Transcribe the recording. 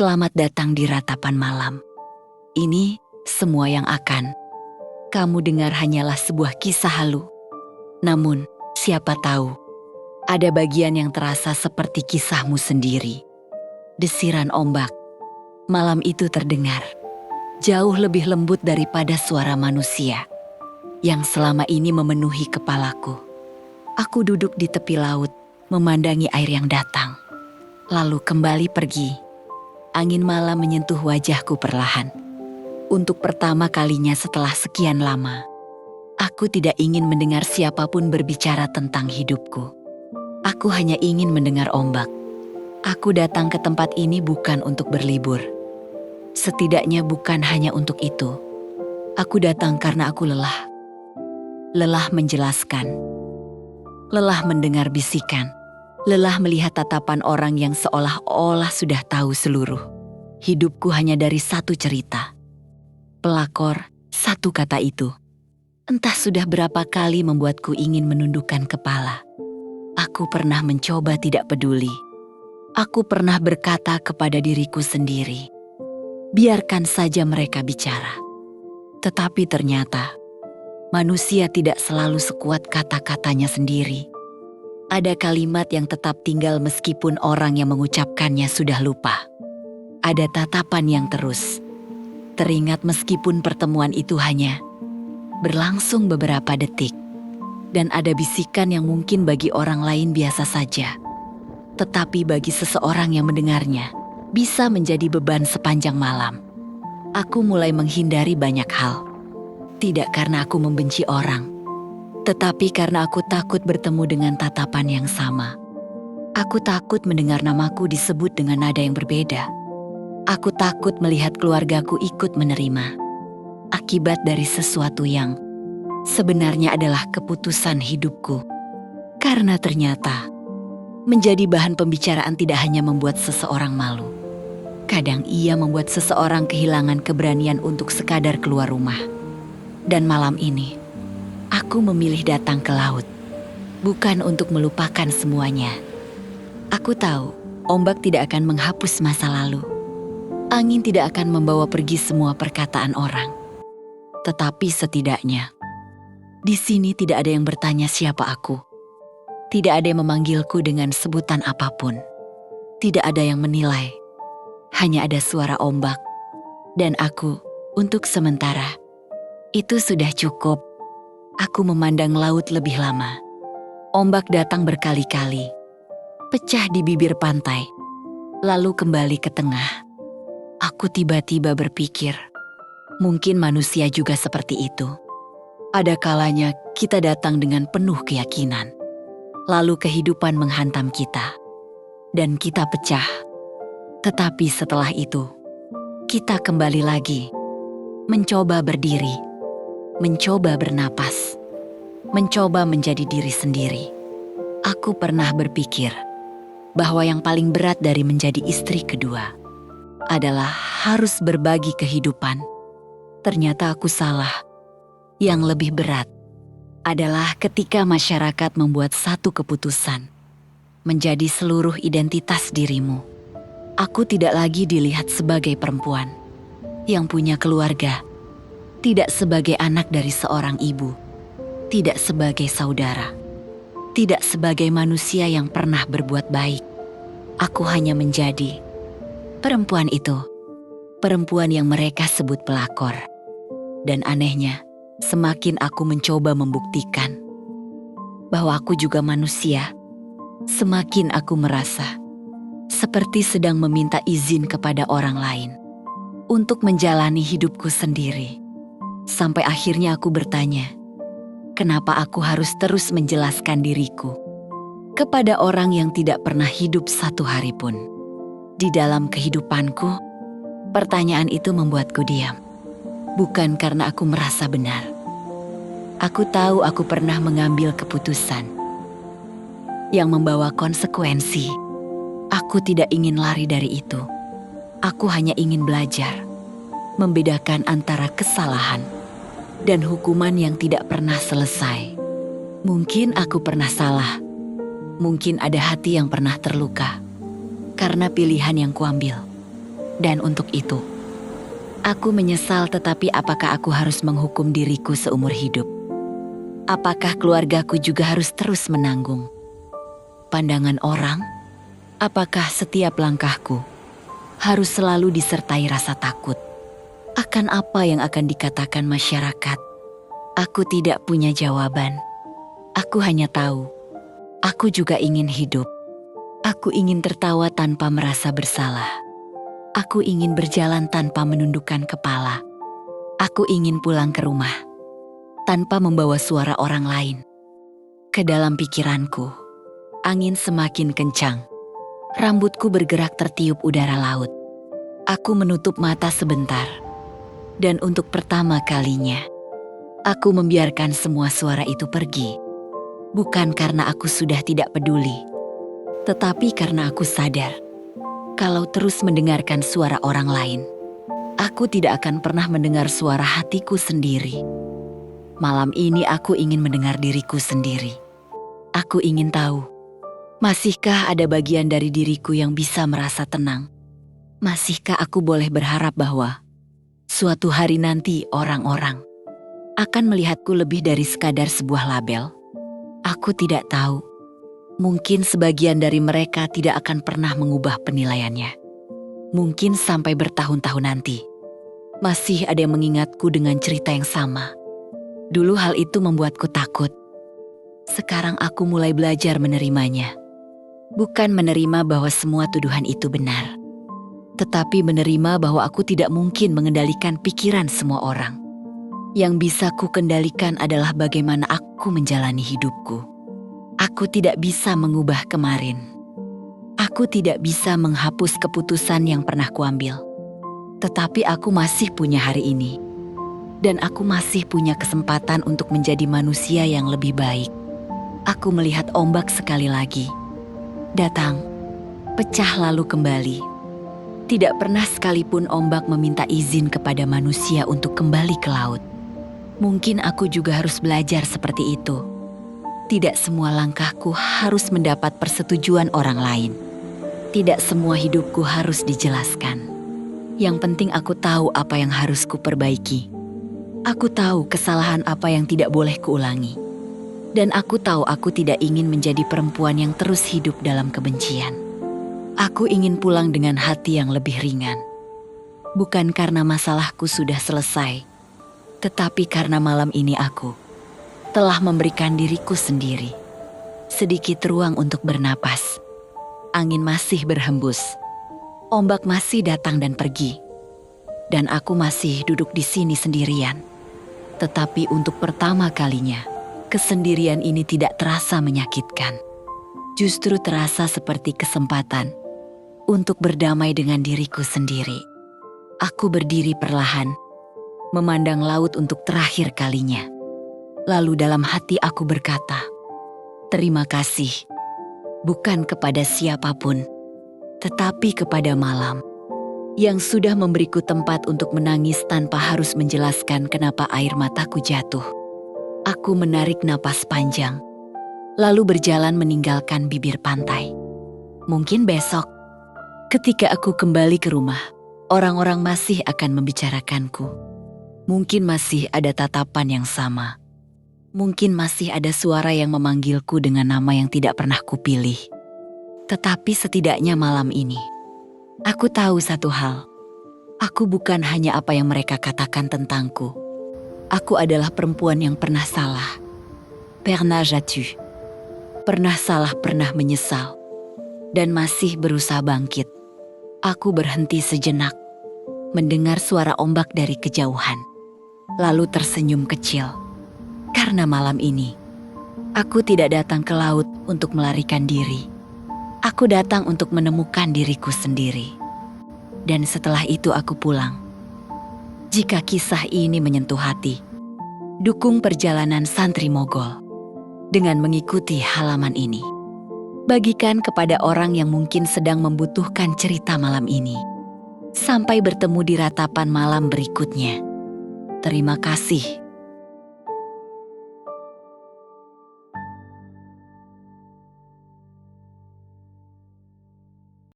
Selamat datang di ratapan malam. Ini semua yang akan kamu dengar hanyalah sebuah kisah halu. Namun, siapa tahu, ada bagian yang terasa seperti kisahmu sendiri. Desiran ombak. Malam itu terdengar jauh lebih lembut daripada suara manusia yang selama ini memenuhi kepalaku. Aku duduk di tepi laut, memandangi air yang datang, lalu kembali pergi. Angin malam menyentuh wajahku perlahan. Untuk pertama kalinya setelah sekian lama, aku tidak ingin mendengar siapapun berbicara tentang hidupku. Aku hanya ingin mendengar ombak. Aku datang ke tempat ini bukan untuk berlibur. Setidaknya bukan hanya untuk itu. Aku datang karena aku lelah. Lelah menjelaskan. Lelah mendengar bisikan. Lelah melihat tatapan orang yang seolah-olah sudah tahu seluruh hidupku hanya dari satu cerita. Pelakor, satu kata itu. Entah sudah berapa kali membuatku ingin menundukkan kepala. Aku pernah mencoba tidak peduli. Aku pernah berkata kepada diriku sendiri, biarkan saja mereka bicara. Tetapi ternyata, manusia tidak selalu sekuat kata-katanya sendiri. Ada kalimat yang tetap tinggal meskipun orang yang mengucapkannya sudah lupa. Ada tatapan yang terus teringat meskipun pertemuan itu hanya berlangsung beberapa detik. Dan ada bisikan yang mungkin bagi orang lain biasa saja, tetapi bagi seseorang yang mendengarnya bisa menjadi beban sepanjang malam. Aku mulai menghindari banyak hal. Tidak karena aku membenci orang, tetapi karena aku takut bertemu dengan tatapan yang sama. Aku takut mendengar namaku disebut dengan nada yang berbeda. Aku takut melihat keluargaku ikut menerima akibat dari sesuatu yang sebenarnya adalah keputusan hidupku. Karena ternyata, menjadi bahan pembicaraan tidak hanya membuat seseorang malu. Kadang ia membuat seseorang kehilangan keberanian untuk sekadar keluar rumah. Dan malam ini, aku memilih datang ke laut, bukan untuk melupakan semuanya. Aku tahu, ombak tidak akan menghapus masa lalu. Angin tidak akan membawa pergi semua perkataan orang. Tetapi setidaknya, di sini tidak ada yang bertanya siapa aku. Tidak ada yang memanggilku dengan sebutan apapun. Tidak ada yang menilai. Hanya ada suara ombak. Dan aku, untuk sementara, itu sudah cukup. Aku memandang laut lebih lama. Ombak datang berkali-kali, pecah di bibir pantai, lalu kembali ke tengah. Aku tiba-tiba berpikir, mungkin manusia juga seperti itu. Ada kalanya kita datang dengan penuh keyakinan, lalu kehidupan menghantam kita, dan kita pecah. Tetapi setelah itu, kita kembali lagi, mencoba berdiri, mencoba bernapas, mencoba menjadi diri sendiri. Aku pernah berpikir bahwa yang paling berat dari menjadi istri kedua adalah harus berbagi kehidupan. Ternyata aku salah. Yang lebih berat adalah ketika masyarakat membuat satu keputusan menjadi seluruh identitas dirimu. Aku tidak lagi dilihat sebagai perempuan yang punya keluarga, tidak sebagai anak dari seorang ibu, tidak sebagai saudara, tidak sebagai manusia yang pernah berbuat baik. Aku hanya menjadi perempuan itu, perempuan yang mereka sebut pelakor. Dan anehnya, semakin aku mencoba membuktikan bahwa aku juga manusia, semakin aku merasa seperti sedang meminta izin kepada orang lain untuk menjalani hidupku sendiri. Sampai akhirnya aku bertanya, kenapa aku harus terus menjelaskan diriku kepada orang yang tidak pernah hidup satu hari pun di dalam kehidupanku? Pertanyaan itu membuatku diam. Bukan karena aku merasa benar. Aku tahu aku pernah mengambil keputusan yang membawa konsekuensi. Aku tidak ingin lari dari itu. Aku hanya ingin belajar, membedakan antara kesalahan dan hukuman yang tidak pernah selesai. Mungkin aku pernah salah. Mungkin ada hati yang pernah terluka karena pilihan yang kuambil. Dan untuk itu, aku menyesal, tetapi apakah aku harus menghukum diriku seumur hidup? Apakah keluargaku juga harus terus menanggung pandangan orang? Apakah setiap langkahku harus selalu disertai rasa takut akan apa yang akan dikatakan masyarakat? Aku tidak punya jawaban. Aku hanya tahu, aku juga ingin hidup. Aku ingin tertawa tanpa merasa bersalah. Aku ingin berjalan tanpa menundukkan kepala. Aku ingin pulang ke rumah tanpa membawa suara orang lain. Ke dalam pikiranku, angin semakin kencang. Rambutku bergerak tertiup udara laut. Aku menutup mata sebentar. Dan untuk pertama kalinya, aku membiarkan semua suara itu pergi. Bukan karena aku sudah tidak peduli, tetapi karena aku sadar, kalau terus mendengarkan suara orang lain, aku tidak akan pernah mendengar suara hatiku sendiri. Malam ini aku ingin mendengar diriku sendiri. Aku ingin tahu, masihkah ada bagian dari diriku yang bisa merasa tenang? Masihkah aku boleh berharap bahwa suatu hari nanti orang-orang akan melihatku lebih dari sekadar sebuah label? Aku tidak tahu. Mungkin sebagian dari mereka tidak akan pernah mengubah penilaiannya. Mungkin sampai bertahun-tahun nanti, masih ada yang mengingatku dengan cerita yang sama. Dulu hal itu membuatku takut. Sekarang aku mulai belajar menerimanya. Bukan menerima bahwa semua tuduhan itu benar, tetapi menerima bahwa aku tidak mungkin mengendalikan pikiran semua orang. Yang bisa ku kendalikan adalah bagaimana aku menjalani hidupku. Aku tidak bisa mengubah kemarin. Aku tidak bisa menghapus keputusan yang pernah kuambil. Tetapi aku masih punya hari ini. Dan aku masih punya kesempatan untuk menjadi manusia yang lebih baik. Aku melihat ombak sekali lagi. Datang, pecah lalu kembali. Tidak pernah sekalipun ombak meminta izin kepada manusia untuk kembali ke laut. Mungkin aku juga harus belajar seperti itu. Tidak semua langkahku harus mendapat persetujuan orang lain. Tidak semua hidupku harus dijelaskan. Yang penting aku tahu apa yang harus kuperbaiki. Aku tahu kesalahan apa yang tidak boleh kuulangi. Dan aku tahu aku tidak ingin menjadi perempuan yang terus hidup dalam kebencian. Aku ingin pulang dengan hati yang lebih ringan. Bukan karena masalahku sudah selesai, tetapi karena malam ini aku telah memberikan diriku sendiri sedikit ruang untuk bernapas. Angin masih berhembus, ombak masih datang dan pergi, dan aku masih duduk di sini sendirian. Tetapi untuk pertama kalinya, kesendirian ini tidak terasa menyakitkan. Justru terasa seperti kesempatan untuk berdamai dengan diriku sendiri. Aku berdiri perlahan, memandang laut untuk terakhir kalinya. Lalu dalam hati aku berkata, terima kasih, bukan kepada siapapun, tetapi kepada malam, yang sudah memberiku tempat untuk menangis tanpa harus menjelaskan kenapa air mataku jatuh. Aku menarik napas panjang, lalu berjalan meninggalkan bibir pantai. Mungkin besok, ketika aku kembali ke rumah, orang-orang masih akan membicarakanku. Mungkin masih ada tatapan yang sama. Mungkin masih ada suara yang memanggilku dengan nama yang tidak pernah kupilih. Tetapi setidaknya malam ini, aku tahu satu hal. Aku bukan hanya apa yang mereka katakan tentangku. Aku adalah perempuan yang pernah salah. Pernah jatuh. Pernah salah, pernah menyesal. Dan masih berusaha bangkit. Aku berhenti sejenak, mendengar suara ombak dari kejauhan. Lalu tersenyum kecil. Karena malam ini, aku tidak datang ke laut untuk melarikan diri. Aku datang untuk menemukan diriku sendiri. Dan setelah itu aku pulang. Jika kisah ini menyentuh hati, dukung perjalanan Santri Mogol dengan mengikuti halaman ini. Bagikan kepada orang yang mungkin sedang membutuhkan cerita malam ini. Sampai bertemu di ratapan malam berikutnya. Terima kasih.